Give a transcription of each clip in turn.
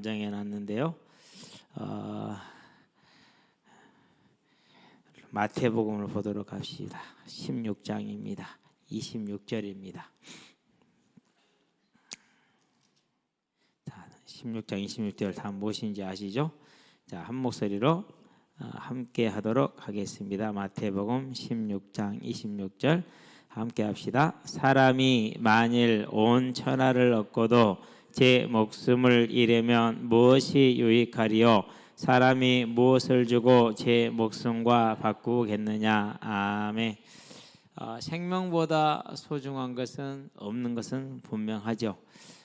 정해놨는데요. 마태복음을 보도록 합시다. 16장입니다. 26절입니다. 자, 16장 26절 다 무엇인지 아시죠? 자, 한 목소리로 함께 하도록 하겠습니다. 마태복음 16장 26절 함께 합시다. 사람이 만일 온 천하를 얻고도 제 목숨을 잃으면 무엇이 유익하리요? 사람이 무엇을 주고 제 목숨과 바꾸겠느냐? 아멘. 생명보다 소중한 것은 없는 것은 분명하죠.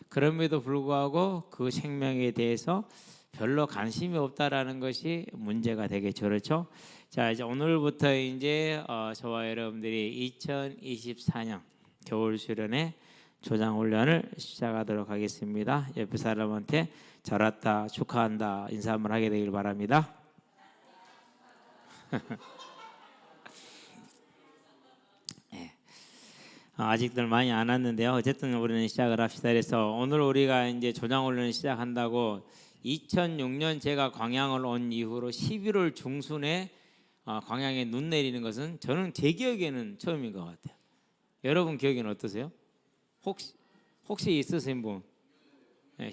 그럼에도 불구하고 그 생명에 대해서 별로 관심이 없다라는 것이 문제가 되겠죠, 그렇죠? 자, 이제 오늘부터 이제 저와 여러분들이 2024년 겨울 수련회 조장 훈련을 시작하도록 하겠습니다. 옆에 사람한테 잘 왔다, 축하한다 인사 한번 하게 되길 바랍니다. 네. 아직들 많이 안 왔는데요. 어쨌든 우리는 시작을 합시다. 그래서 오늘 우리가 이제 조장 훈련을 시작한다고 2006년 제가 광양을 온 이후로 11월 중순에 광양에 눈 내리는 것은 저는 제 기억에는 처음인 것 같아요. 여러분 기억에는 어떠세요? 혹시 있으신 분? 네,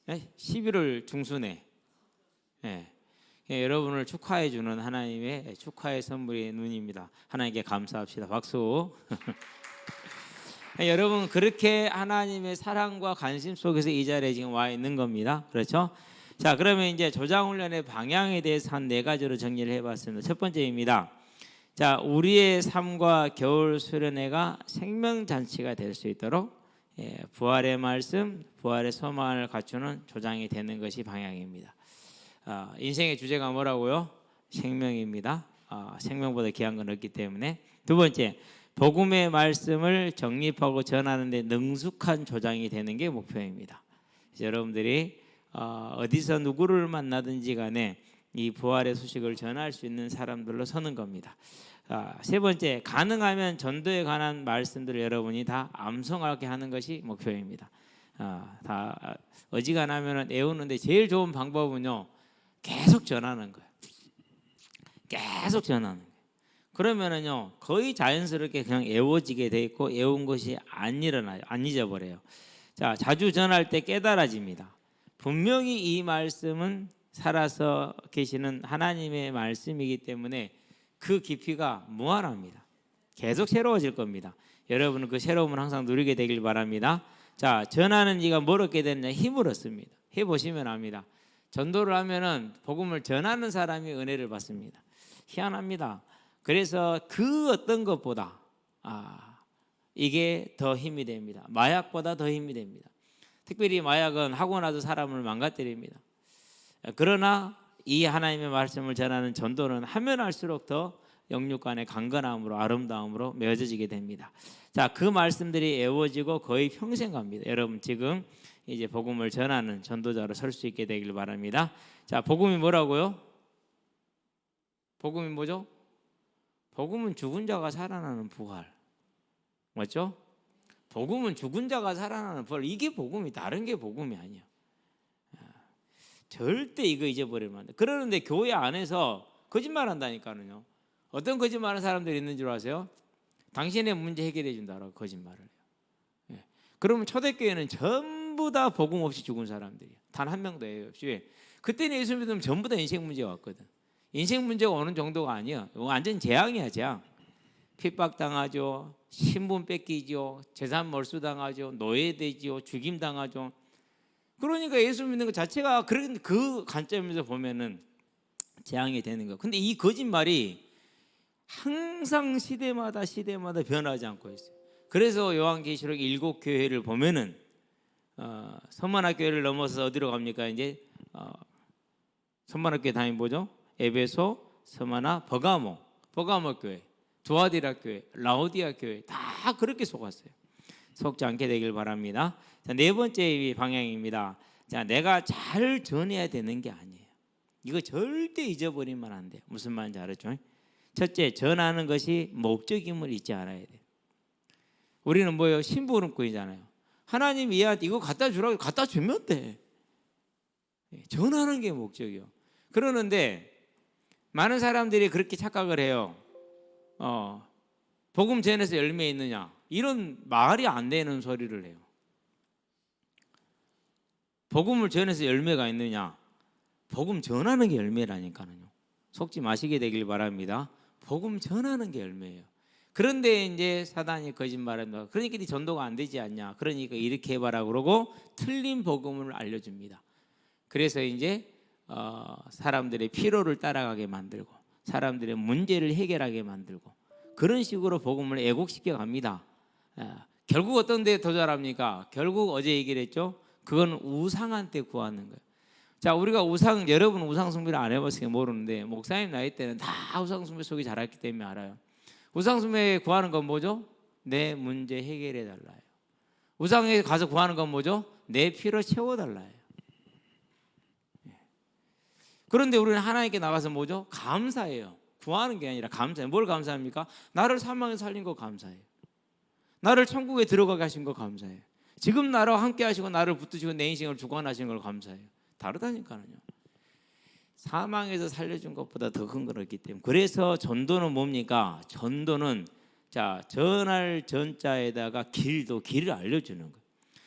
11월 중순에 여러분을 축하해 주는 하나님의 축하의 선물의 눈입니다. 하나님께 감사합시다. 박수. 여러분 그렇게 하나님의 사랑과 관심 속에서 이 자리에 지금 와 있는 겁니다. 그렇죠? 자, 그러면 이제 조장훈련의 방향에 대해서 한 4가지로 정리를 해봤습니다. 첫 번째입니다. 자, 우리의 삶과 겨울 수련회가 생명잔치가 될 수 있도록 부활의 말씀, 부활의 소망을 갖추는 조장이 되는 것이 방향입니다. 인생의 주제가 뭐라고요? 생명입니다. 생명보다 귀한 건 없기 때문에. 두 번째, 복음의 말씀을 정립하고 전하는 데 능숙한 조장이 되는 게 목표입니다. 여러분들이 어디서 누구를 만나든지 간에 이 부활의 소식을 전할 수 있는 사람들로 서는 겁니다. 세 번째, 가능하면 전도에 관한 말씀들을 여러분이 다 암송하게 하는 것이 목표입니다. 다 어지간하면 애우는데 제일 좋은 방법은요, 계속 전하는 거예요. 계속 전하는 거예요. 그러면은요, 거의 자연스럽게 그냥 애워지게 돼 있고 애운 것이 안 일어나요, 안 잊어버려요. 자, 자주 전할 때 깨달아집니다. 분명히 이 말씀은 살아서 계시는 하나님의 말씀이기 때문에 그 깊이가 무한합니다. 계속 새로워질 겁니다. 여러분은 그 새로움을 항상 누리게 되길 바랍니다. 자, 전하는 이가 뭘 얻게 되느냐? 힘을 얻습니다. 해보시면 압니다. 전도를 하면은 복음을 전하는 사람이 은혜를 받습니다. 희한합니다. 그래서 그 어떤 것보다 이게 더 힘이 됩니다. 마약보다 더 힘이 됩니다. 특별히 마약은 하고 나서 사람을 망가뜨립니다. 그러나 이 하나님의 말씀을 전하는 전도는 하면 할수록 더 영육간의 강건함으로 아름다움으로 맺어지게 됩니다. 자, 그 말씀들이 애워지고 거의 평생 갑니다. 여러분 지금 이제 복음을 전하는 전도자로 설 수 있게 되길 바랍니다. 자, 복음이 뭐라고요? 복음이 뭐죠? 복음은 죽은 자가 살아나는 부활. 맞죠? 복음은 죽은 자가 살아나는 부활. 이게 복음이, 다른 게 복음이 아니야. 절대 이거 잊어버리면 안 돼. 그러는데 교회 안에서 거짓말 한다니까요. 어떤 거짓말하는 사람들이 있는 줄 아세요? 당신의 문제 해결해 준다라고 거짓말을 해요. 그러면 초대교회는 전부 다 복음 없이 죽은 사람들이에요. 단 한 명도 없이. 그때는 예수 믿으면 전부 다 인생 문제가 왔거든. 인생 문제가 오는 정도가 아니야. 완전 재앙이야, 재앙. 핍박당하죠, 신분 뺏기죠, 재산 몰수당하죠, 노예되죠, 죽임당하죠. 그러니까 예수 믿는 것 자체가 그 관점에서 보면은 재앙이 되는 거. 근데 이 거짓말이 항상 시대마다 변하지 않고 있어요. 그래서 요한계시록 7교회를 보면은 서만학교회를 넘어서 어디로 갑니까? 이제 서만학교회 다니면 뭐죠? 에베소, 서마나, 버가모 교회, 두아디라 교회, 라오디아 교회 다 그렇게 속았어요. 속지 않게 되길 바랍니다. 자, 네 번째 방향입니다. 자, 내가 잘 전해야 되는 게 아니에요. 이거 절대 잊어버리면 안 돼요. 무슨 말인지 알았죠? 첫째, 전하는 것이 목적임을 잊지 않아야 돼요. 우리는 뭐예요? 심부름꾼이잖아요. 하나님 얘한테 이거 갖다 주라고 갖다 주면 돼. 전하는 게 목적이요. 그러는데 많은 사람들이 그렇게 착각을 해요. 복음 전해서 열매 있느냐, 이런 말이 안 되는 소리를 해요. 복음을 전해서 열매가 있느냐, 복음 전하는 게 열매라니까요. 속지 마시게 되길 바랍니다. 복음 전하는 게 열매예요. 그런데 이제 사단이 거짓말한다. 그러니까 네 전도가 안 되지 않냐, 그러니까 이렇게 해봐라 그러고 틀린 복음을 알려줍니다. 그래서 이제 사람들의 피로를 따라가게 만들고 사람들의 문제를 해결하게 만들고 그런 식으로 복음을 애곡시켜 갑니다. 결국 어떤 데 더 잘합니까? 결국 어제 얘기를 했죠. 그건 우상한테 구하는 거예요. 자, 우리가 여러분 우상 숭배를 안 해봤으니까 모르는데 목사님 나이 때는 다 우상 숭배 속에 자랐기 때문에 알아요. 우상 숭배 구하는 건 뭐죠? 내 문제 해결해 달라요. 우상에 가서 구하는 건 뭐죠? 내 필요 채워 달라요. 그런데 우리는 하나님께 나가서 뭐죠? 감사해요. 구하는 게 아니라 감사해요. 뭘 감사합니까? 나를 사망에 살린 거 감사해요. 나를 천국에 들어가게 하신 거 감사해요. 지금 나와 함께 하시고 나를 붙드시고 내 인생을 주관하시는 걸 감사해요. 다르다니까요. 사망에서 살려준 것보다 더 큰 건 없기 때문에. 그래서 전도는 뭡니까? 전도는 전할 전자에다가 길을 알려주는 거예요.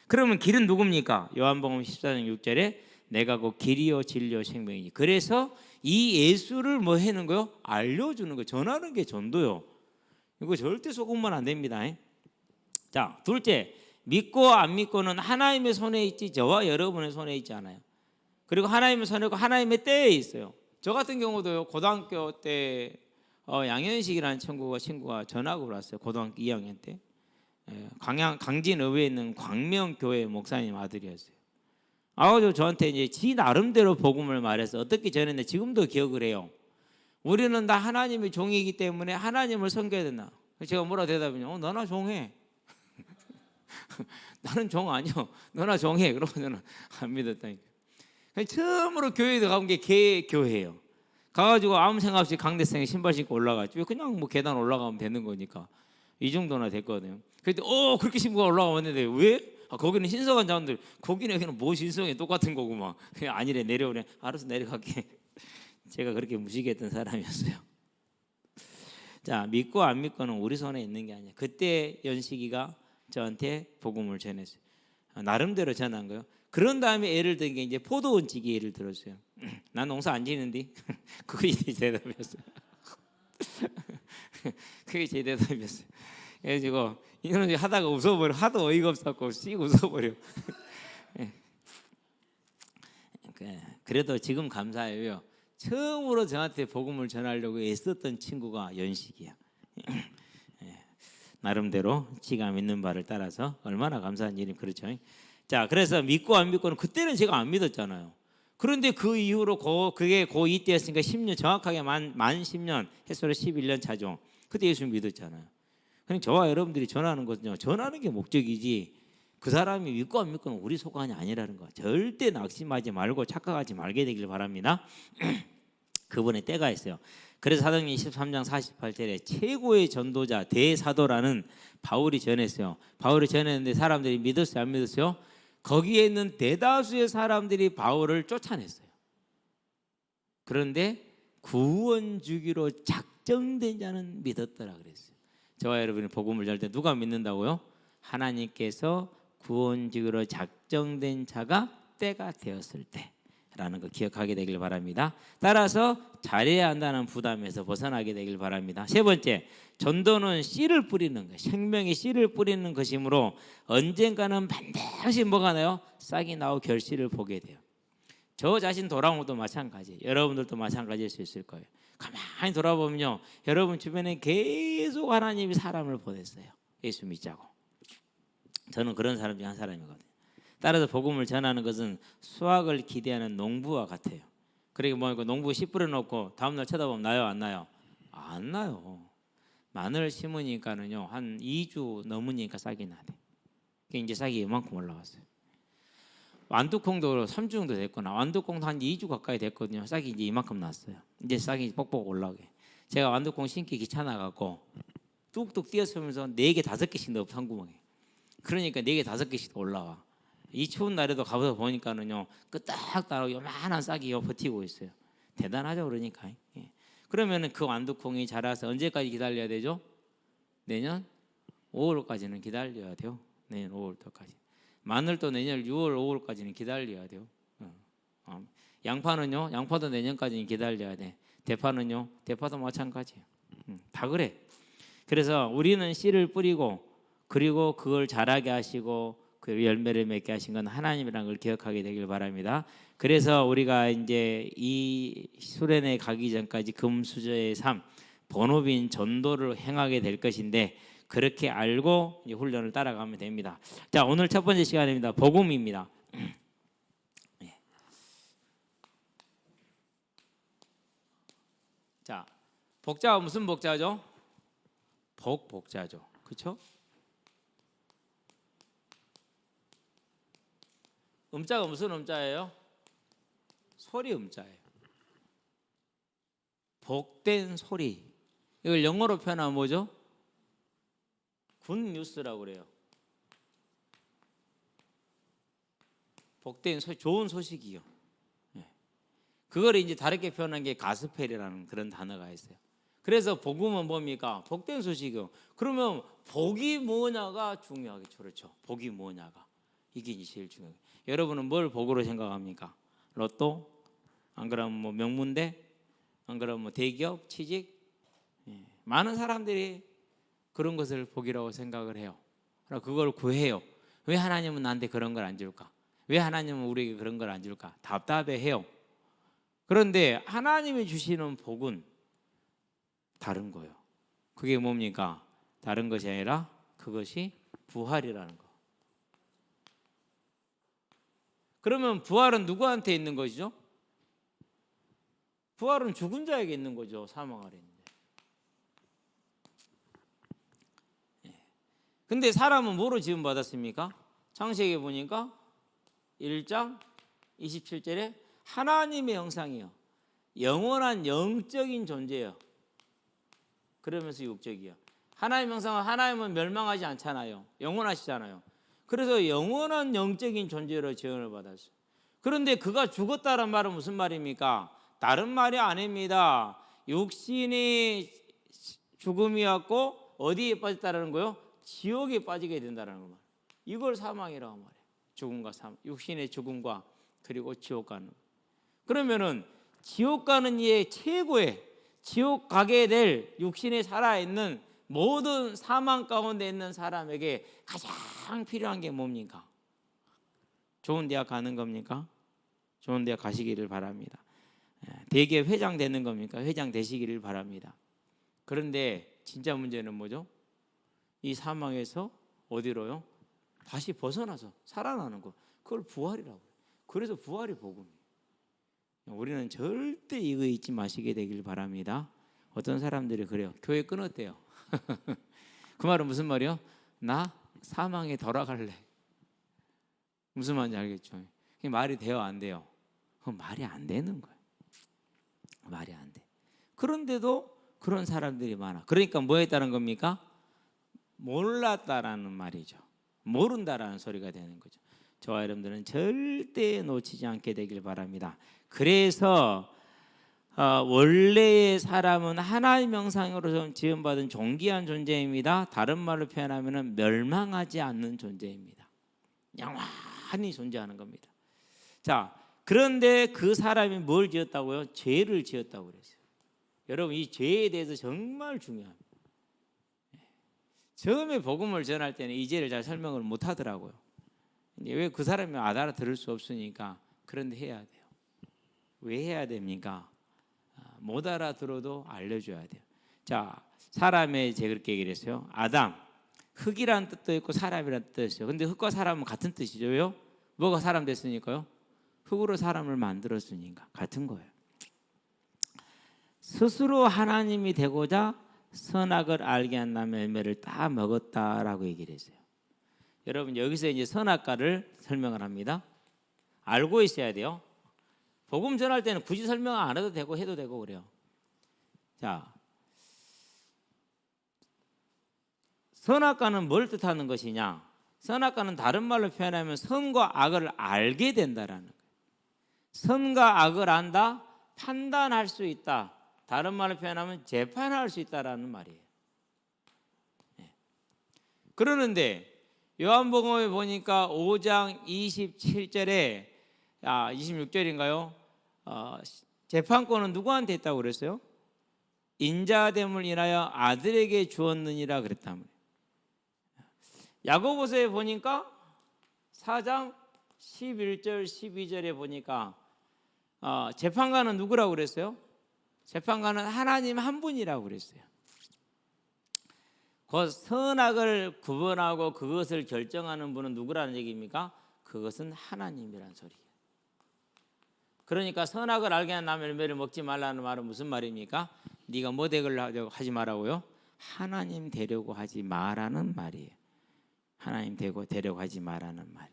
그러면 길은 누굽니까? 요한복음 14장 6절에 내가 곧 길이요 진리요 생명이니. 그래서 이 예수를 뭐 하는 거요? 알려주는 거, 전하는 게 전도요. 이거 절대 속으면 안 됩니다. 자, 둘째, 믿고 안 믿고는 하나님의 손에 있지 저와 여러분의 손에 있지 않아요. 그리고 하나님의 손에고 하나님의 때에 있어요. 저 같은 경우도요, 고등학교 때 양현식이라는 친구가 전학을 왔어요. 고등학교 2학년 때 강진읍에 있는 광명교회 목사님 아들이었어요. 아버지 저한테 이제 지 나름대로 복음을 말해서 어떻게 전했는데 지금도 기억을 해요. 우리는 다 하나님의 종이기 때문에 하나님을 섬겨야 된다. 제가 뭐라 대답이냐? 너나 종해. 나는 종 아니요. 너나 종해. 그러고 저는 안 믿었다니까. 처음으로 교회에 가본 게 개교회예요. 가가지고 아무 생각 없이 강대상에 신발 신고 올라갔죠. 그냥 뭐 계단 올라가면 되는 거니까 이 정도나 됐거든요. 그때 그렇게 신고 올라가는데 왜? 거기는 신성한 자원들, 거기는 여기는 뭐 신성해, 똑같은 거구만. 그냥 아니래, 내려오래. 알아서 내려갈게. 제가 그렇게 무시했던 사람이었어요. 자, 믿고 안 믿고는 우리 손에 있는 게 아니야. 그때 연식이가 저한테 복음을 전했어요. 나름대로 전한 거예요. 그런 다음에 예를 든 게 이제 포도원 지기 예를 들었어요. 난 농사 안 지는데 그게 제 대답이었어요. 그게 제 대답이었어요. 그래가지고 이놈이 하다가 웃어버려. 하도 어이가 없었고 씩 웃어버려. 그래도 지금 감사해요. 처음으로 저한테 복음을 전하려고 애썼던 친구가 연식이야. 나름대로 지가 믿는 바를 따라서 얼마나 감사한 일이. 그렇죠. 자, 그래서 믿고 안 믿고는 그때는 제가 안 믿었잖아요. 그런데 그 이후로 그게 고2 때였으니까 10년, 정확하게 만 10년, 햇소로 11년 차죠. 그때 예수 믿었잖아요. 그냥 저와 여러분들이 전하는 것은요, 전하는 게 목적이지 그 사람이 믿고 안 믿고는 우리 소관이 아니라는 거. 절대 낙심하지 말고 착각하지 말게 되길 바랍니다. 그분의 때가 있어요. 그래서 사도행전 23장 48절에 최고의 전도자 대사도라는 바울이 전했어요. 바울이 전했는데 사람들이 믿었어요, 안 믿었어요? 거기에 있는 대다수의 사람들이 바울을 쫓아냈어요. 그런데 구원 주기로 작정된 자는 믿었더라 그랬어요. 저와 여러분이 복음을 전할 때 누가 믿는다고요? 하나님께서 구원 주기로 작정된 자가 때가 되었을 때라는 거 기억하게 되길 바랍니다. 따라서 잘해야 한다는 부담에서 벗어나게 되길 바랍니다. 세 번째, 전도는 씨를 뿌리는 것, 생명의 씨를 뿌리는 것이므로 언젠가는 반드시 뭐가 나요? 싹이 나고 결실을 보게 돼요. 저 자신 돌아온 것도 마찬가지예요. 여러분들도 마찬가지일 수 있을 거예요. 가만히 돌아보면요, 여러분 주변에 계속 하나님이 사람을 보냈어요. 예수 믿자고. 저는 그런 사람 중 한 사람이거든요. 따라서 복음을 전하는 것은 수확을 기대하는 농부와 같아요. 그러니까 뭐니까 농부 씨 뿌려놓고 다음날 쳐다보면 나요, 안 나요? 안 나요. 마늘 심으니까는요, 한 2주 넘으니까 싹이 나대. 이제 싹이 이만큼 올라왔어요. 완두콩도 3주 정도 됐거나, 완두콩도 한 2주 가까이 됐거든요. 싹이 이제 이만큼 났어요. 이제 싹이 뻑뻑 올라오게. 제가 완두콩 심기 귀찮아갖고 뚝뚝 뛰어서면서 4개 5개씩 넣어, 한 구멍에. 그러니까 4개 5개씩 올라와. 이 추운 날에도 가보다 보니까는요, 끄딱따로 요만한 싹이 버티고 있어요. 대단하죠, 그러니까. 예. 그러면은 그 완두콩이 자라서 언제까지 기다려야 되죠? 내년 5월까지는 기다려야 돼요. 내년 5월까지. 마늘도 내년 6월, 5월까지는 기다려야 돼요. 양파는요, 양파도 내년까지는 기다려야 돼. 대파는요, 대파도 마찬가지예요. 다 그래. 그래서 우리는 씨를 뿌리고 그리고 그걸 자라게 하시고 그 열매를 맺게 하신 건 하나님이라는 걸 기억하게 되길 바랍니다. 그래서 우리가 이제 이 수련회 가기 전까지 금수저의 삶, 본업인 전도를 행하게 될 것인데 그렇게 알고 이제 훈련을 따라가면 됩니다. 자, 오늘 첫 번째 시간입니다. 복음입니다. 자, 복자가 무슨 복자죠? 복자죠. 그렇죠? 음자가 무슨 음자예요? 소리 음자예요. 복된 소리. 이걸 영어로 표현하면 뭐죠? 굿뉴스라고 그래요. 복된 소식, 좋은 소식이요. 그걸 이제 다르게 표현한 게 가스펠이라는 그런 단어가 있어요. 그래서 복음은 뭡니까? 복된 소식이요. 그러면 복이 뭐냐가 중요하겠죠. 그렇죠? 복이 뭐냐가. 이게 이제 제일 중요해요. 여러분은 뭘 복으로 생각합니까? 로또? 안 그러면 뭐 명문대? 안 그러면 뭐 대기업? 취직? 많은 사람들이 그런 것을 복이라고 생각을 해요. 그걸 구해요. 왜 하나님은 나한테 그런 걸 안 줄까? 왜 하나님은 우리에게 그런 걸 안 줄까? 답답해해요. 그런데 하나님이 주시는 복은 다른 거예요. 그게 뭡니까? 다른 것이 아니라 그것이 부활이라는 거. 그러면 부활은 누구한테 있는 것이죠? 부활은 죽은 자에게 있는 거죠. 사망 아래 있는데. 근데 사람은 뭐로 지음 받았습니까? 창세기에 보니까 1장 27절에 하나님의 형상이요. 영원한 영적인 존재예요. 그러면서 육적이요. 하나님의 형상은 하나님은 멸망하지 않잖아요. 영원하시잖아요. 그래서 영원한 영적인 존재로 지음을 받았어요. 그런데 그가 죽었다는 말은 무슨 말입니까? 다른 말이 아닙니다. 육신이 죽음이었고 어디에 빠졌다는 거요? 지옥에 빠지게 된다는 거. 이걸 사망이라고 말해요. 죽음과 사망, 육신의 죽음과 그리고 지옥 가는. 그러면은 지옥 가는 이의 최고의 지옥 가게 될 육신에 살아 있는 모든 사망 가운데 있는 사람에게 가장 필요한 게 뭡니까? 좋은 대학 가는 겁니까? 좋은 대학 가시기를 바랍니다. 대개 회장 되는 겁니까? 회장 되시기를 바랍니다. 그런데 진짜 문제는 뭐죠? 이 사망에서 어디로요? 다시 벗어나서 살아나는 거. 그걸 부활이라고 해요. 그래서 부활이 복음이에요. 우리는 절대 이거 잊지 마시게 되길 바랍니다. 어떤 사람들이 그래요. 교회 끊었대요. 그 말은 무슨 말이요? 나 사망에 돌아갈래. 무슨 말인지 알겠죠? 그게 말이 돼요, 안 돼요? 그건 말이 안 되는 거예요. 말이 안 돼. 그런데도 그런 사람들이 많아. 그러니까 뭐 했다는 겁니까? 몰랐다라는 말이죠. 모른다라는 소리가 되는 거죠. 저와 여러분들은 절대 놓치지 않게 되길 바랍니다. 그래서 원래의 사람은 하나님 형상으로 지음받은 존귀한 존재입니다. 다른 말로 표현하면 멸망하지 않는 존재입니다. 영원히 존재하는 겁니다. 자, 그런데 그 사람이 뭘 지었다고요? 죄를 지었다고 그랬어요. 여러분, 이 죄에 대해서 정말 중요합니다. 처음에 복음을 전할 때는 이 죄를 잘 설명을 못 하더라고요. 왜 그 사람이 알아들을 수 없으니까. 그런데 해야 돼요. 왜 해야 됩니까? 못 알아들어도 알려줘야 돼요. 자, 사람의 제가 그렇게 얘기를 했어요. 아담, 흙이라는 뜻도 있고 사람이라는 뜻도 있어요. 근데 흙과 사람은 같은 뜻이죠. 왜요? 뭐가 사람 됐으니까요? 흙으로 사람을 만들었으니까 같은 거예요. 스스로 하나님이 되고자 선악을 알게 한다면 열매를 다 먹었다라고 얘기를 했어요. 여러분, 여기서 이제 선악과를 설명을 합니다. 알고 있어야 돼요. 복음 전할 때는 굳이 설명 안 해도 되고 해도 되고 그래요. 자, 선악과는 뭘 뜻하는 것이냐? 선악과는 다른 말로 표현하면 선과 악을 알게 된다라는 거예요. 선과 악을 안다, 판단할 수 있다. 다른 말로 표현하면 재판할 수 있다라는 말이에요. 그러는데 요한복음에 보니까 5장 27절에 26절인가요? 재판권은 누구한테 있다고 그랬어요? 인자됨을 인하여 아들에게 주었느니라 그랬단 말이에요. 야고보서에 보니까 4장 11절 12절에 보니까 재판관은 누구라고 그랬어요? 재판관은 하나님 한 분이라고 그랬어요. 그 선악을 구분하고 그것을 결정하는 분은 누구라는 얘기입니까? 그것은 하나님이라는 소리예요. 그러니까 선악을 알게 한 남의 열매를 먹지 말라는 말은 무슨 말입니까? 네가 뭐 되려고 하지 말라고요? 하나님 되려고 하지 마라는 말이에요. 하나님 되려고 하지 마라는 말이에요.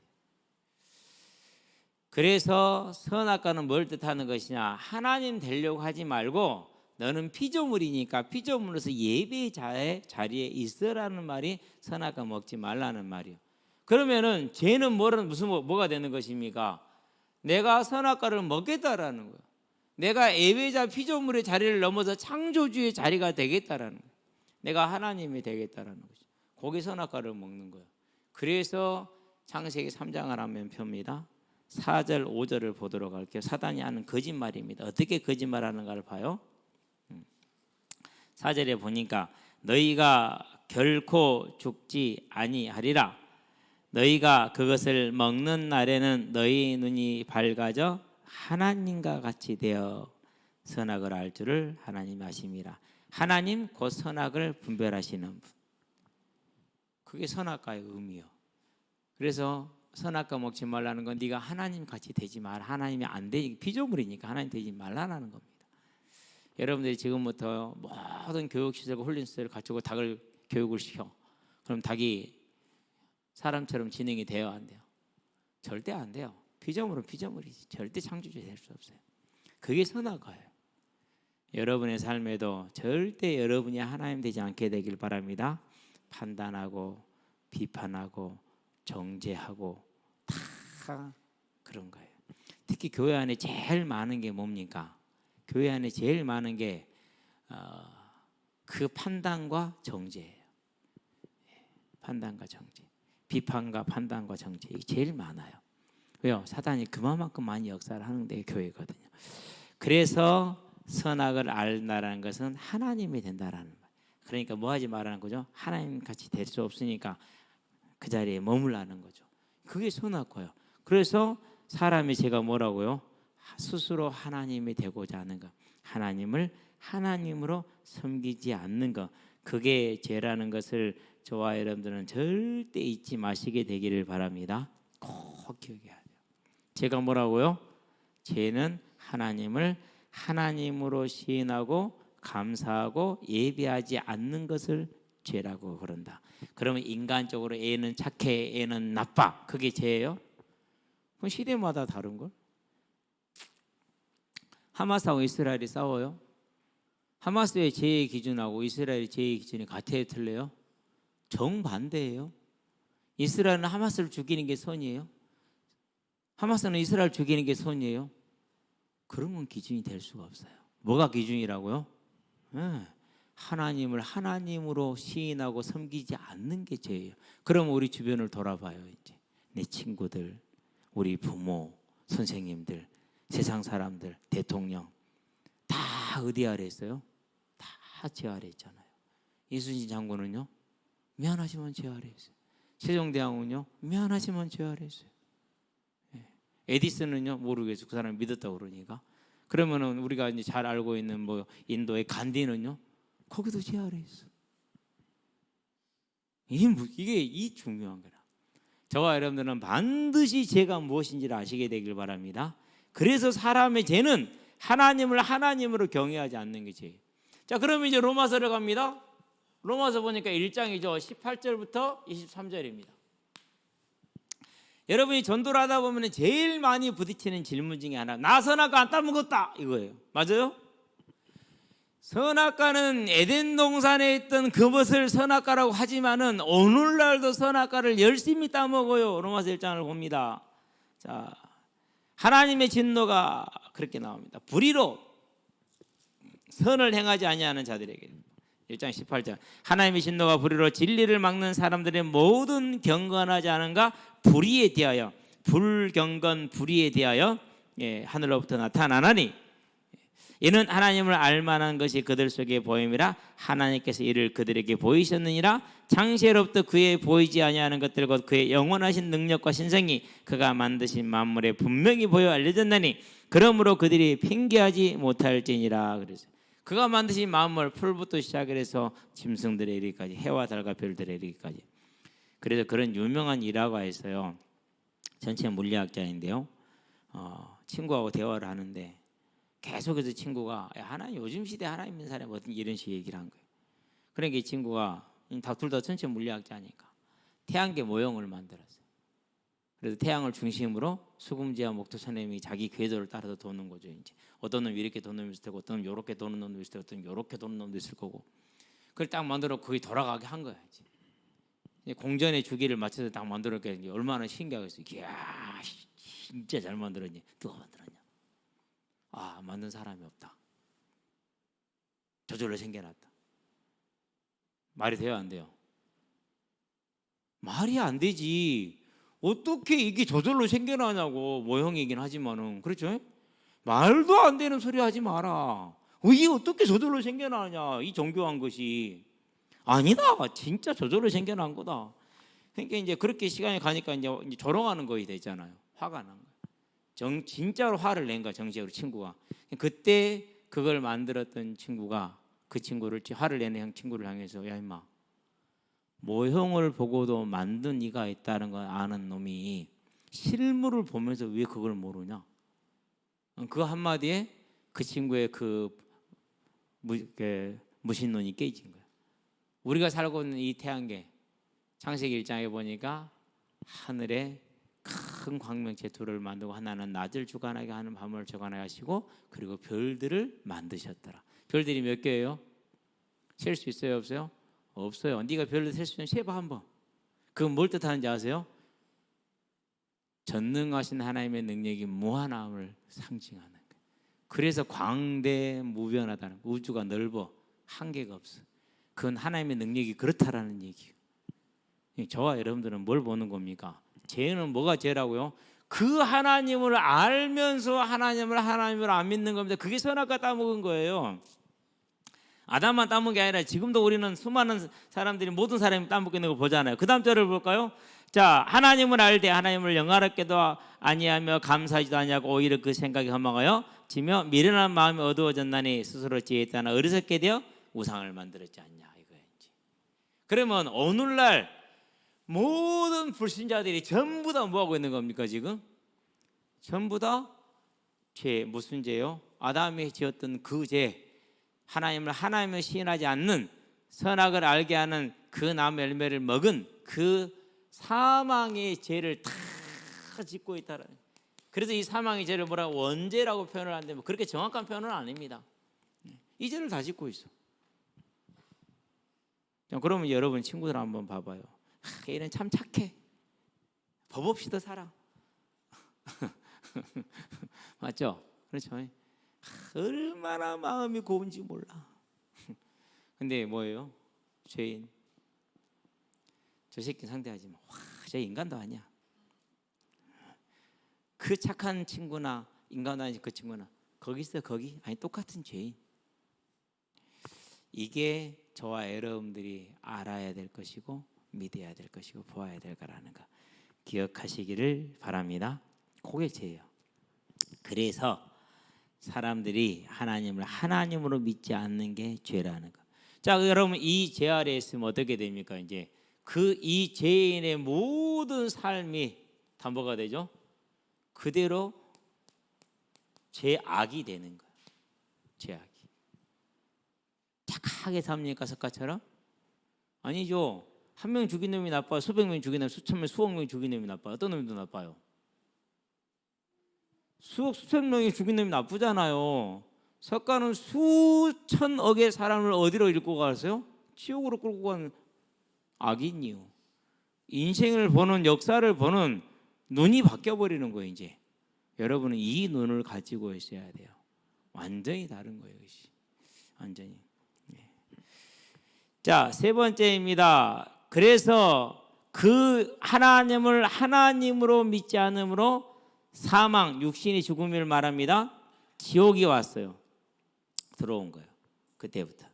그래서 선악과는 뭘 뜻하는 것이냐? 하나님 되려고 하지 말고 너는 피조물이니까 피조물로서 예배자의 자리에 있으라는 말이 선악과 먹지 말라는 말이에요. 그러면은 죄는 뭐가 되는 것입니까? 내가 선악과를 먹겠다라는 거예요. 내가 예배자 피조물의 자리를 넘어서 창조주의 자리가 되겠다라는 거예요. 내가 하나님이 되겠다라는 거죠. 거기 선악과를 먹는 거예요. 그래서 창세기 3장을 한번 펴니다. 4절 5절을 보도록 할게요. 사단이 하는 거짓말입니다. 어떻게 거짓말하는가를 봐요. 4절에 보니까 너희가 결코 죽지 아니하리라. 너희가 그것을 먹는 날에는 너희 눈이 밝아져 하나님과 같이 되어 선악을 알 줄을 하나님이 아심이라. 하나님 곧 선악을 분별하시는 분. 그게 선악과의 의미요. 그래서 선악과 먹지 말라는 건 네가 하나님 같이 되지 마라. 하나님이 안 되니 피조물이니까 하나님 되지 말라는 겁니다. 여러분들이 지금부터 모든 교육시설과 훈련시설을 갖추고 닭을 교육을 시켜. 그럼 닭이 사람처럼 진행이 돼요, 안 돼요? 절대 안 돼요. 피조물은 피조물이지. 절대 창조주 될 수 없어요. 그게 선악과예요. 여러분의 삶에도 절대 여러분이 하나님 되지 않게 되길 바랍니다. 판단하고 비판하고 정죄하고 다 그런 거예요. 특히 교회 안에 제일 많은 게 뭡니까? 교회 안에 제일 많은 게 그 판단과 정죄예요. 판단과 정죄, 비판과 판단과 정죄, 이게 제일 많아요. 왜요? 사단이 그만큼 많이 역사를 하는 데 교회거든요. 그래서 선악을 알다라는 것은 하나님이 된다라는 말. 그러니까 뭐 하지 말라는 거죠? 하나님 같이 될 수 없으니까 그 자리에 머물라는 거죠. 그게 선악과예요. 그래서 사람이 제가 뭐라고요? 스스로 하나님이 되고자 하는 것, 하나님을 하나님으로 섬기지 않는 것, 그게 죄라는 것을 저와 여러분들은 절대 잊지 마시게 되기를 바랍니다. 꼭 기억해야 돼요. 제가 뭐라고요? 죄는 하나님을 하나님으로 시인하고 감사하고 예배하지 않는 것을 죄라고 그런다. 그러면 인간적으로 A는 착해, A는 나빠. 그게 죄예요? 그건 시대마다 다른 걸. 하마스하고 이스라엘이 싸워요. 하마스의 죄의 기준하고 이스라엘의 죄의 기준이 같아요, 틀려요? 정반대예요. 이스라엘은 하마스를 죽이는 게 선이에요. 하마스는 이스라엘 죽이는 게 선이에요. 그런 건 기준이 될 수가 없어요. 뭐가 기준이라고요? 하나님을 하나님으로 시인하고 섬기지 않는 게 죄예요. 그럼 우리 주변을 돌아봐요. 이제 내 친구들, 우리 부모, 선생님들, 세상 사람들, 대통령 다 어디 아래 있어요? 다 제 아래 있잖아요. 이순신 장군은요? 미안하지만 제 아래 있어요. 세종대왕은요? 미안하지만 제 아래 있어요. 에디슨은요? 모르겠어요. 그 사람이 믿었다고 그러니까. 그러면은 우리가 이제 잘 알고 있는 뭐 인도의 간디는요? 거기도 제 아래 있어. 이게 이 중요한 거라. 저와 여러분들은 반드시 죄가 무엇인지를 아시게 되길 바랍니다. 그래서 사람의 죄는 하나님을 하나님으로 경외하지 않는 게 죄예요. 자, 그러면 이제 로마서를 갑니다. 로마서 보니까 1장이죠. 18절부터 23절입니다. 여러분이 전도를 하다 보면 제일 많이 부딪히는 질문 중에 하나, 나 선악과 안 따먹었다 이거예요. 맞아요? 선악과는 에덴 동산에 있던 그것을 선악과라고 하지만은 오늘날도 선악과를 열심히 따먹어요. 로마서 1장을 봅니다. 자, 하나님의 진노가 그렇게 나옵니다. 불의로 선을 행하지 아니하는 자들에게. 1장 18절. 하나님의 진노가 불의로 진리를 막는 사람들의 모든 경건하지 않은가 불의에 대하여, 불경건 불의에 대하여 하늘로부터 나타나나니, 이는 하나님을 알만한 것이 그들 속에 보임이라 하나님께서 이를 그들에게 보이셨느니라. 창세로부터 그의 보이지 아니하는 것들 곧 그의 영원하신 능력과 신성이 그가 만드신 만물에 분명히 보여 알려졌나니 그러므로 그들이 핑계하지 못할지니라. 그래서 그가 만드신 만물, 풀부터 시작해서 짐승들에 이르기까지, 해와 달과 별들에 이르기까지. 그래서 그런 유명한 일화가 있어요. 전체 물리학자인데요. 친구하고 대화를 하는데 계속해서 친구가 하나님, 요즘 시대 하나님 믿는 사람이 어떤 이런 식의 얘기를 한 거예요. 그러니까 이 친구가 둘 다 전체 물리학자니까 태양계 모형을 만들었어요. 그래서 태양을 중심으로 수금지와 목토천왕이 자기 궤도를 따라서 도는 거죠. 이제 어떤 놈이 이렇게 도는 놈이 있을 테고, 어떤 놈이 이렇게 도는 놈도 있을 테고, 어떤 놈이 이렇게 도는 놈도 있을 거고. 그걸 딱 만들어 거기 돌아가게 한 거야. 이제 공전의 주기를 맞춰서 딱 만들었게. 얼마나 신기하겠어요. 이야, 진짜 잘 만들었니? 누가 만들었냐? 아, 만든 사람이 없다. 저절로 생겨났다. 말이 돼요, 안 돼요? 말이 안 되지. 어떻게 이게 저절로 생겨나냐고. 모형이긴 하지만은, 그렇죠? 말도 안 되는 소리 하지 마라. 이게 어떻게 저절로 생겨나냐, 이 정교한 것이. 아니다, 진짜 저절로 생겨난 거다. 그러니까 이제 그렇게 시간이 가니까 이제 조롱하는 거이 되잖아요. 화가 난 거야. 진짜로 화를 낸 거야, 정식으로 친구가. 그때 그걸 만들었던 친구가 그 친구를, 화를 내는 친구를 향해서, 야 임마, 모형을 보고도 만든 이가 있다는 걸 아는 놈이 실물을 보면서 왜 그걸 모르냐? 그 한마디에 그 친구의 그 무신론이 깨진 거야. 우리가 살고 있는 이 태양계, 창세기 1장에 보니까 하늘에 큰 광명체 둘을 만들고 하나는 낮을 주관하게 하는 밤을 주관하게 하시고, 그리고 별들을 만드셨더라. 별들이 몇 개예요? 셀 수 있어요, 없어요? 없어요. 네가 별을 셀 수 있으면 세봐 한번. 그건 뭘 뜻하는지 아세요? 전능하신 하나님의 능력이 무한함을 상징하는 거예요. 그래서 광대무변하다는, 우주가 넓어 한계가 없어. 그건 하나님의 능력이 그렇다라는 얘기예요. 저와 여러분들은 뭘 보는 겁니까? 죄는 뭐가 죄라고요? 그 하나님을 알면서 하나님을 안 믿는 겁니다. 그게 선악과 따먹은 거예요. 아담만 따먹은 게 아니라 지금도 우리는 수많은 사람들이, 모든 사람이 따먹고 있는 거 보잖아요. 그 다음 절을 볼까요? 자, 하나님을 알되 하나님을 영화롭게도 아니하며 감사하지도 아니하고 오히려 그 생각이 허망하여 지며 미련한 마음이 어두워졌나니 스스로 지혜에 따라 어리석게 되어 우상을 만들었지 않냐, 이거였지. 그러면 오늘날 모든 불신자들이 전부 다 뭐하고 있는 겁니까? 지금 전부 다 죄. 무슨 죄요? 아담이 지었던 그 죄, 하나님을 시인하지 않는, 선악을 알게 하는 그 나무 열매를 먹은 그 사망의 죄를 다 짓고 있다는. 그래서 이 사망의 죄를 뭐라고 원죄라고 표현을 하는데 그렇게 정확한 표현은 아닙니다. 이 죄를 다 짓고 있어. 그러면 여러분 친구들 한번 봐봐요. 얘는 참 착해. 법 없이도 살아. 맞죠? 그렇죠? 얼마나 마음이 고운지 몰라. 근데 뭐예요? 죄인. 저 새끼 상대하지 마. 와, 저 인간도 아니야. 그 착한 친구나 인간도 아니지, 그 친구나 거기 있어, 거기. 아니, 똑같은 죄인. 이게 저와 여러분들이 알아야 될 것이고 믿어야 될 것이고 보아야 될 거라는 거 기억하시기를 바랍니다. 그게 죄예요. 그래서 사람들이 하나님을 하나님으로 믿지 않는 게 죄라는 거. 자, 여러분, 이 죄 아래에 있으면 어떻게 됩니까? 이제 이 죄인의 모든 삶이 다 뭐가 되죠? 그대로 죄악이 되는 거예요. 죄악이. 착하게 삽니까, 석가처럼? 아니죠. 한 명 죽인 놈이 나빠요? 수백 명 죽인 놈, 수천 명, 수억 명 죽인 놈이 나빠요? 어떤 놈이 더 나빠요? 수천 명이 죽인 놈이 나쁘잖아요. 석가는 수천억의 사람을 어디로 이끌고 갔어요? 지옥으로 끌고 간 악인이요. 인생을 보는, 역사를 보는 눈이 바뀌어버리는 거예요. 이제 여러분은 이 눈을 가지고 있어야 돼요. 완전히 다른 거예요. 이것이 완전히. 자, 세 번째입니다. 그래서 그 하나님을 하나님으로 믿지 않으므로 사망, 육신이 죽음을 말합니다. 지옥이 왔어요. 들어온 거예요. 그때부터.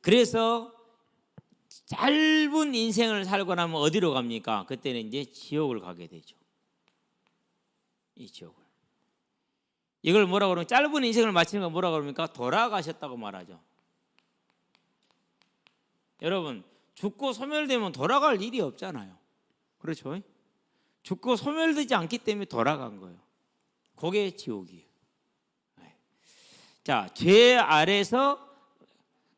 그래서 짧은 인생을 살고 나면 어디로 갑니까? 그때는 이제 지옥을 가게 되죠. 이 지옥을. 이걸 뭐라고 그러면, 짧은 인생을 마치는 걸 뭐라고 그럽니까? 돌아가셨다고 말하죠. 여러분, 죽고 소멸되면 돌아갈 일이 없잖아요. 그렇죠? 죽고 소멸되지 않기 때문에 돌아간 거예요. 그게 지옥이에요. 자, 죄 아래서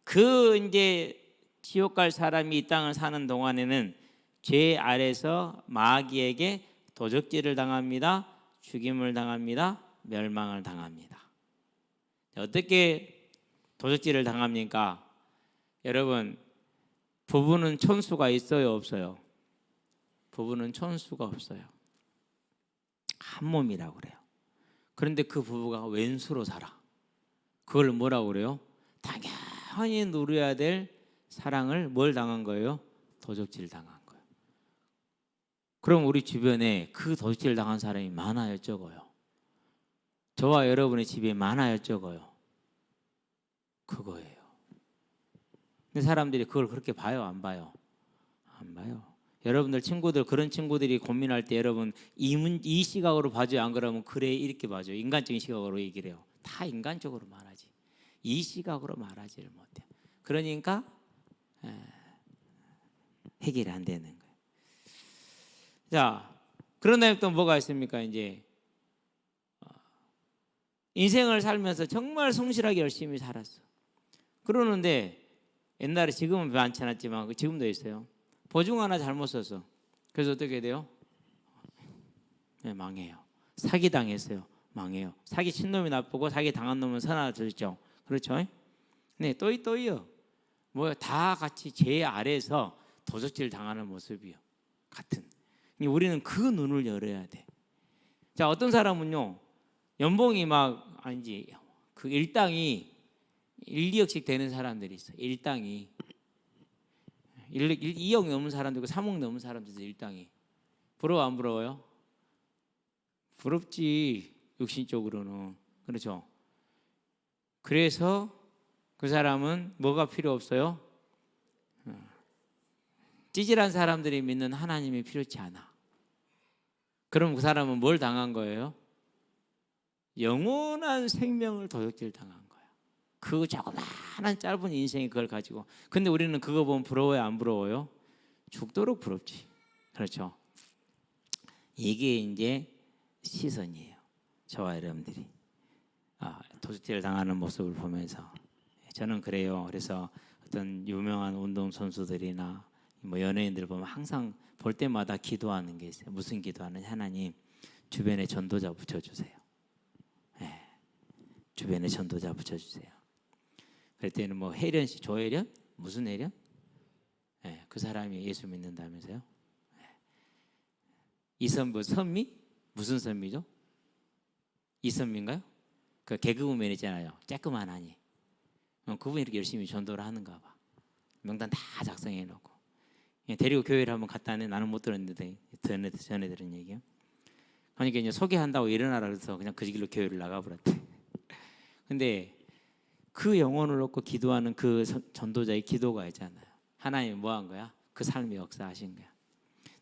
그 이제 지옥 갈 사람이 이 땅을 사는 동안에는 죄 아래서 마귀에게 도적질을 당합니다. 죽임을 당합니다. 멸망을 당합니다. 어떻게 도적질을 당합니까? 여러분, 부부는 촌수가 있어요, 없어요? 부부는 촌수가 없어요. 한 몸이라고 그래요. 그런데 그 부부가 왼수로 살아. 그걸 뭐라고 그래요? 당연히 누려야 될 사랑을 뭘 당한 거예요? 도적질 당한 거예요. 그럼 우리 주변에 그 도적질 당한 사람이 많아요, 적어요? 저와 여러분의 집에 많아요, 적어요? 그거예요. 근데 사람들이 그걸 그렇게 봐요, 안 봐요? 안 봐요. 여러분들 친구들, 그런 친구들이 고민할 때 여러분 이 시각으로 봐줘요, 안 그러면 그래 이렇게 봐줘요. 인간적인 시각으로 얘기를 해요. 다 인간적으로 말하지. 이 시각으로 말하지를 못해요. 그러니까 해결이 안 되는 거예요. 자, 그런 다음에 또 뭐가 있습니까? 이제 인생을 살면서 정말 성실하게 열심히 살았어. 그러는데 옛날에, 지금은 많지 않았지만 지금도 있어요. 보증 하나 잘못 썼어. 그래서 어떻게 돼요? 네, 망해요. 사기 당했어요. 망해요. 사기 친 놈이 나쁘고 사기 당한 놈은 선하죠. 그렇죠? 네, 또이요. 뭐야, 다 같이 죄 아래서 도적질 당하는 모습이요. 같은. 우리는 그 눈을 열어야 돼. 자, 어떤 사람은요, 연봉이 막 아니지, 그 일당이 1, 2억씩 되는 사람들이 있어. 일당이 2억 넘은 사람도 있고 3억 넘은 사람들도 일당이. 부러워 안 부러워요? 부럽지, 육신적으로는. 그렇죠? 그래서 그 사람은 뭐가 필요 없어요? 찌질한 사람들이 믿는 하나님이 필요치 않아. 그럼 그 사람은 뭘 당한 거예요? 영원한 생명을 도적질 당한 거예요. 그 조그마한 짧은 인생이 그걸 가지고. 근데 우리는 그거 보면 부러워요, 안 부러워요? 죽도록 부럽지. 그렇죠? 이게 이제 시선이에요. 저와 여러분들이 도적질을 당하는 모습을 보면서. 저는 그래요. 그래서 어떤 유명한 운동 선수들이나 뭐 연예인들 보면 항상 볼 때마다 기도하는 게 있어요. 무슨 기도하느냐? 하나님, 주변에 전도자 붙여주세요. 네. 주변에 전도자 붙여주세요. 그랬더니 뭐 혜련 씨, 조혜련? 무슨 혜련? 네. 그 사람이 예수 믿는다면서요? 네. 이선부 선미? 무슨 선미죠? 이선미인가요? 그 개그우먼 있잖아요. 쬐끄만하니. 그분이 이렇게 열심히 전도를 하는가 봐. 명단 다 작성해 놓고. 데리고 교회를 한번 갔다 왔는데, 나는 못 들었는데 전에 들은 얘기요. 그러니까 이제 소개한다고 일어나라 그래서 그냥 그 길로 교회를 나가버렸대. 근데 그 영혼을 놓고 기도하는 그 전도자의 기도가 있잖아요. 하나님이 뭐 한 거야? 그 삶의 역사하신 거야.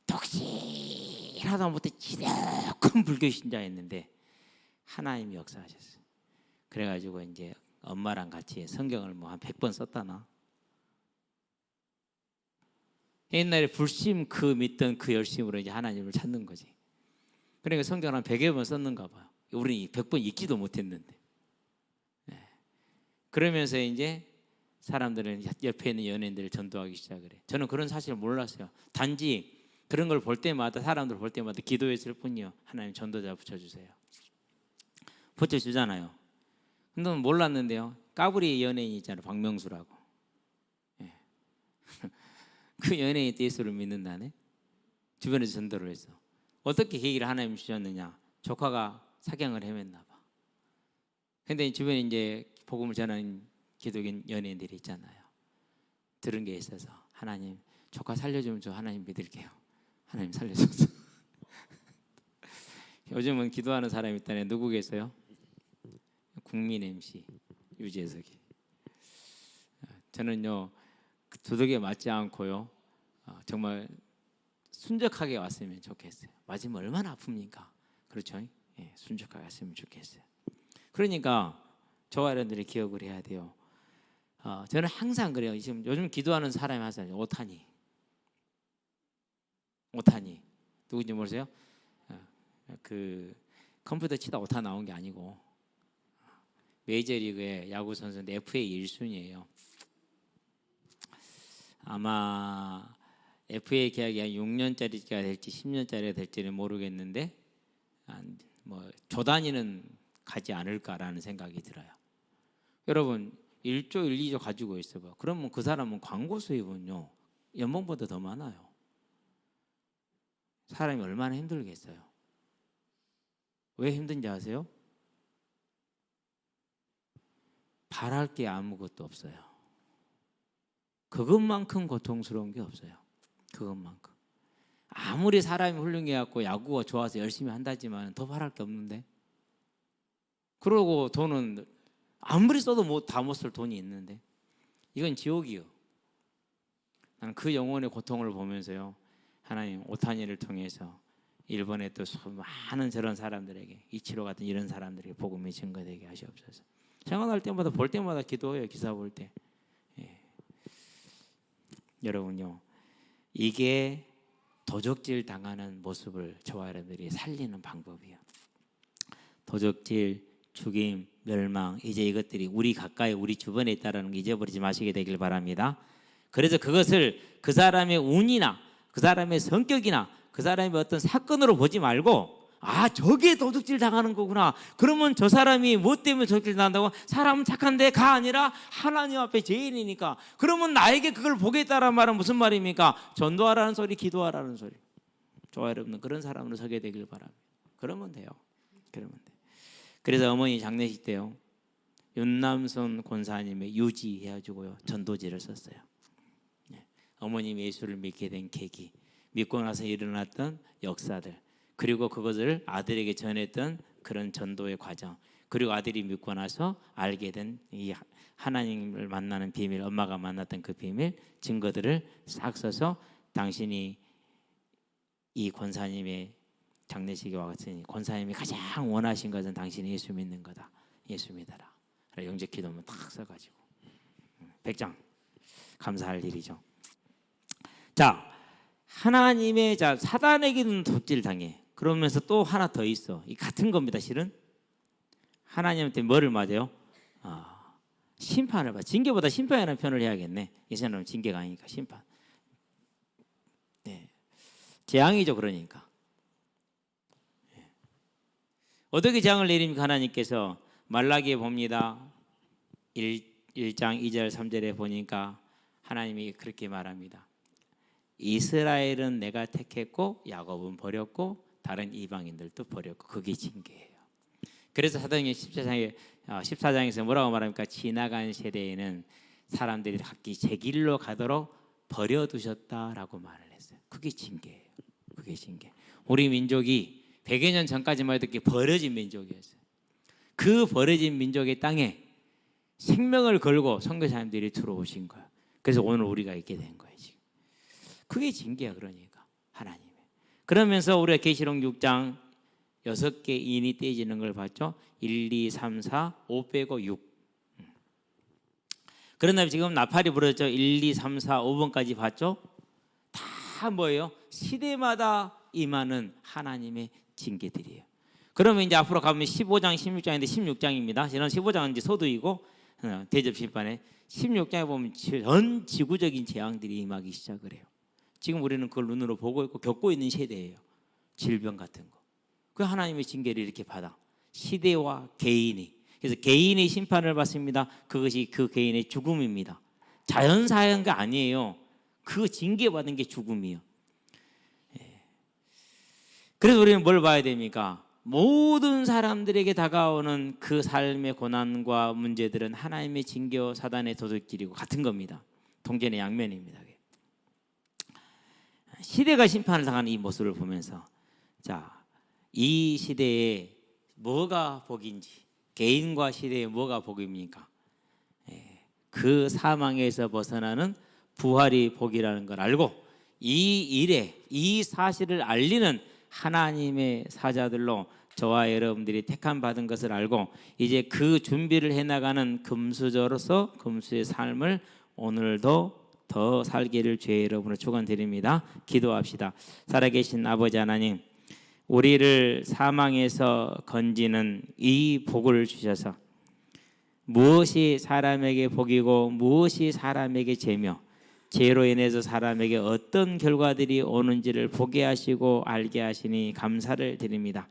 독실하다 못해 지독한 불교 신자였는데 하나님이 역사하셨어요. 그래가지고 이제 엄마랑 같이 성경을 뭐 한 100번 썼다나. 옛날에 불심 그 믿던 그 열심으로 이제 하나님을 찾는 거지. 그러니까 성경을 한 100여 번 썼는가 봐요. 우리는 100번 읽지도 못했는데. 네. 그러면서 이제 사람들은 옆에 있는 연예인들을 전도하기 시작을 해. 저는 그런 사실을 몰랐어요. 단지 그런 걸 볼 때마다, 사람들 볼 때마다 기도했을 뿐이요. 하나님 전도자 붙여주세요. 붙여주잖아요. 넌 몰랐는데요. 까불이 연예인 있잖아요. 박명수라고. 예. 그 연예인이 예수를 믿는다네. 주변에서 전도를 했어. 어떻게 계기를 하나님 주셨느냐? 조카가 사경을 헤맸나 봐. 근데 주변에 이제 복음을 전하는 기독인 연예인들이 있잖아요. 들은 게 있어서 하나님 조카 살려주면 저 하나님 믿을게요. 하나님 살려줘서. 요즘은 기도하는 사람이 있다네. 누구 계세요? 국민 MC 유재석이. 저는요 도덕에 맞지 않고요 정말 순적하게 왔으면 좋겠어요. 맞으면 얼마나 아픕니까? 그렇죠? 예, 순적하게 왔으면 좋겠어요. 그러니까 저와 여러분들이 기억을 해야 돼요. 저는 항상 그래요. 지금 요즘 기도하는 사람이 하잖아요. 오타니 누구인지 모르세요? 그 컴퓨터 치다 오타 나온 게 아니고 메이저리그의 야구 선수인데 FA 1순위예요. 아마 FA 계약이 한 6년짜리가 될지 10년짜리가 될지는 모르겠는데 뭐 조단위는 가지 않을까라는 생각이 들어요. 여러분 1조 1, 2조 가지고 있어봐. 그러면 그 사람은 광고 수입은요 연봉보다 더 많아요. 사람이 얼마나 힘들겠어요. 왜 힘든지 아세요? 바랄 게 아무것도 없어요. 그것만큼 고통스러운 게 없어요. 그것만큼. 아무리 사람이 훌륭해 갖고 야구가 좋아서 열심히 한다지만 더 바랄 게 없는데. 그러고 돈은 아무리 써도 다 못 쓸 돈이 있는데 이건 지옥이요. 나는 그 영혼의 고통을 보면서요 하나님 오타니를 통해서 일본의 또 많은 저런 사람들에게 이치로 같은 이런 사람들에게 복음이 증거되게 하시옵소서. 생각날 때마다 볼 때마다 기도해요. 기사 볼 때. 예. 여러분요 이게 도적질 당하는 모습을 저와 여러분들이 살리는 방법이에요. 도적질, 죽임, 멸망 이제 이것들이 우리 가까이 우리 주변에 있다는 거 잊어버리지 마시게 되길 바랍니다. 그래서 그것을 그 사람의 운이나 그 사람의 성격이나 그 사람의 어떤 사건으로 보지 말고 저게 도둑질 당하는 거구나. 그러면 저 사람이 뭐 때문에 도둑질 당한다고? 사람은 착한데 가 아니라 하나님 앞에 죄인이니까. 그러면 나에게 그걸 보겠다라는 말은 무슨 말입니까? 전도하라는 소리, 기도하라는 소리. 저와 여러분은 그런 사람으로 서게 되길 바랍니다. 그러면 돼요. 그러면 돼. 그래서 어머니 장례식 때요 윤남선 권사님의 유지 해가지고요 전도지를 썼어요. 어머님이 예수를 믿게 된 계기, 믿고 나서 일어났던 역사들, 그리고 그것을 아들에게 전했던 그런 전도의 과정, 그리고 아들이 믿고 나서 알게 된 이 하나님을 만나는 비밀, 엄마가 만났던 그 비밀 증거들을 싹 써서 당신이 이 권사님의 장례식에 와갔으니 권사님이 가장 원하신 것은 당신이 예수 믿는 거다. 예수 믿어라. 영접 기도문 딱 써가지고 100장 감사할 일이죠. 자, 하나님의 사단에게는 도둑질 당해. 그러면서 또 하나 더 있어. 이 같은 겁니다. 실은 하나님한테 뭐를 맞아요? 심판을 받아. 징계보다 심판이라는 표현을 해야겠네. 이 사람은 징계가 아니니까 심판. 네, 재앙이죠. 그러니까 어떻게 재앙을 내립니까? 하나님께서 말라기에 봅니다. 1장 2절 3절에 보니까 하나님이 그렇게 말합니다. 이스라엘은 내가 택했고 야곱은 버렸고 다른 이방인들도 버렸고 그게 징계예요. 그래서 사도행전 14장에서 뭐라고 말합니까? 지나간 세대에는 사람들이 각기 제 길로 가도록 버려두셨다라고 말을 했어요. 그게 징계예요. 그게 징계. 우리 민족이 100여 년 전까지만 해도 이렇게 버려진 민족이었어요. 그 버려진 민족의 땅에 생명을 걸고 선교사님들이 들어오신 거예요. 그래서 오늘 우리가 있게 된 거예요. 지금. 그게 징계야. 그러니까 하나님의. 그러면서 우리가 계시록 6장 6개 인이 떼지는 걸 봤죠. 1, 2, 3, 4, 5 빼고 6. 그런데 지금 나팔이 부러졌죠. 1, 2, 3, 4, 5번까지 봤죠. 다 뭐예요? 시대마다 임하는 하나님의 징계들이에요. 그러면 이제 앞으로 가면 15장, 16장인데 16장입니다. 저는 15장은 이제 소두이고 대접 심판에 16장에 보면 전 지구적인 재앙들이 임하기 시작을 해요. 지금 우리는 그걸 눈으로 보고 있고 겪고 있는 세대예요. 질병 같은 거. 그 하나님의 징계를 이렇게 받아. 시대와 개인이. 그래서 개인의 심판을 받습니다. 그것이 그 개인의 죽음입니다. 자연사한 게 아니에요. 그 징계받은 게 죽음이에요. 그래서 우리는 뭘 봐야 됩니까? 모든 사람들에게 다가오는 그 삶의 고난과 문제들은 하나님의 징계와 사단의 도둑질이고 같은 겁니다. 동전의 양면입니다. 시대가 심판을 당하는 이 모습을 보면서 자, 이 시대에 뭐가 복인지, 개인과 시대에 뭐가 복입니까? 그 사망에서 벗어나는 부활이 복이라는 걸 알고 이 일에 이 사실을 알리는 하나님의 사자들로 저와 여러분들이 택함 받은 것을 알고 이제 그 준비를 해나가는 금수저로서 금수의 삶을 오늘도 더 살기를 주의 이름으로 축원드립니다. 기도합시다. 살아계신 아버지 하나님, 우리를 사망에서 건지는 이 복을 주셔서 무엇이 사람에게 복이고 무엇이 사람에게 죄며 죄로 인해서 사람에게 어떤 결과들이 오는지를 보게 하시고 알게 하시니 감사를 드립니다.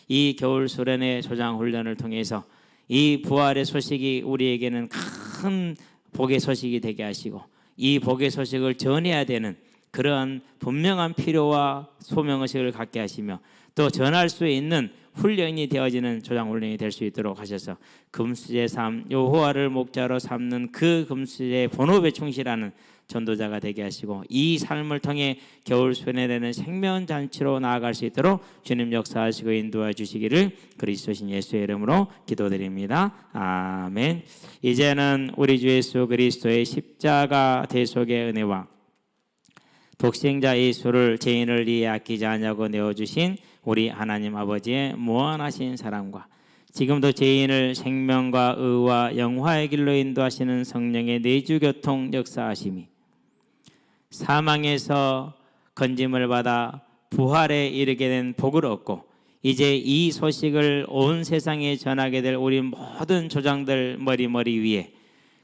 이 겨울 수련의 조장 훈련을 통해서 이 부활의 소식이 우리에게는 큰 복의 소식이 되게 하시고 이 복의 소식을 전해야 되는 그러한 분명한 필요와 소명의식을 갖게 하시며 또 전할 수 있는 훈련이 되어지는 조장 훈련이 될 수 있도록 하셔서 금수제 삶 여호와를 목자로 삼는 그 금수제의 본업에 충실하는 전도자가 되게 하시고 이 삶을 통해 겨울 수련회되는 생명잔치로 나아갈 수 있도록 주님 역사하시고 인도해 주시기를 그리스도신 예수의 이름으로 기도드립니다. 아멘. 이제는 우리 주 예수 그리스도의 십자가 대속의 은혜와 독생자 예수를 죄인을 위해 아끼지 않냐고 내어주신 우리 하나님 아버지의 무한하신 사랑과 지금도 죄인을 생명과 의와 영화의 길로 인도하시는 성령의 내주교통 역사하심이 사망에서 건짐을 받아 부활에 이르게 된 복을 얻고 이제 이 소식을 온 세상에 전하게 될 우리 모든 조장들 머리 위에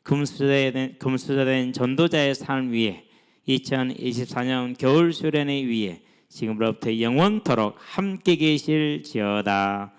금수저된 전도자의 삶 위에 2024년 겨울 수련회 위에 지금으로부터 영원토록 함께 계실지어다.